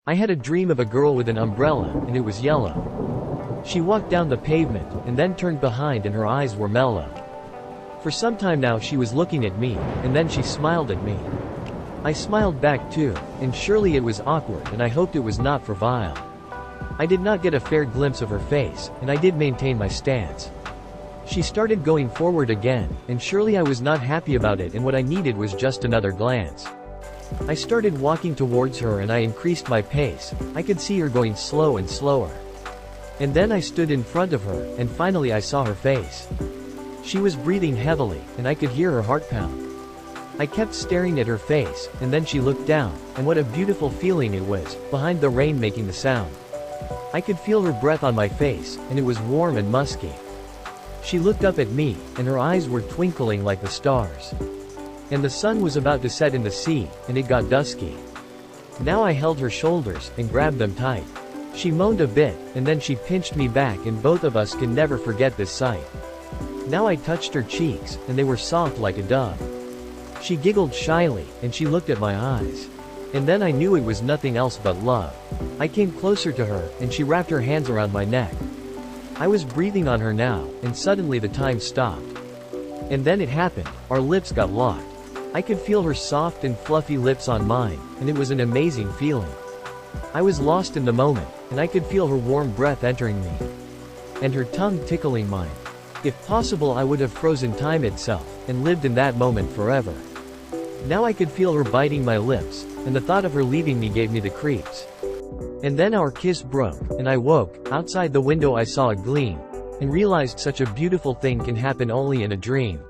I had a dream of a girl with an umbrella, and it was yellow. She walked down the pavement, and then turned behind and her eyes were mellow. For some time now she was looking at me, and then she smiled at me. I smiled back too, and surely it was awkward and I hoped it was not for vile. I did not get a fair glimpse of her face, and I did maintain my stance. She started going forward again, and surely I was not happy about it and what I needed was just another glance. I started walking towards her and I increased my pace. I could see her going slow and slower. And then I stood in front of her, and finally I saw her face. She was breathing heavily, and I could hear her heart pound. I kept staring at her face, and then she looked down, and what a beautiful feeling it was, behind the rain making the sound. I could feel her breath on my face, and it was warm and musky. She looked up at me, and her eyes were twinkling like the stars. And the sun was about to set in the sea, and it got dusky. Now I held her shoulders, and grabbed them tight. She moaned a bit, and then she pinched me back and both of us can never forget this sight. Now I touched her cheeks, and they were soft like a dove. She giggled shyly, and she looked at my eyes. And then I knew it was nothing else but love. I came closer to her, and she wrapped her hands around my neck. I was breathing on her now, and suddenly the time stopped. And then it happened, our lips got locked. I could feel her soft and fluffy lips on mine, and it was an amazing feeling. I was lost in the moment, and I could feel her warm breath entering me. And her tongue tickling mine. If possible I would have frozen time itself, and lived in that moment forever. Now I could feel her biting my lips, and the thought of her leaving me gave me the creeps. And then our kiss broke, and I woke. Outside the window I saw a gleam, and realized such a beautiful thing can happen only in a dream.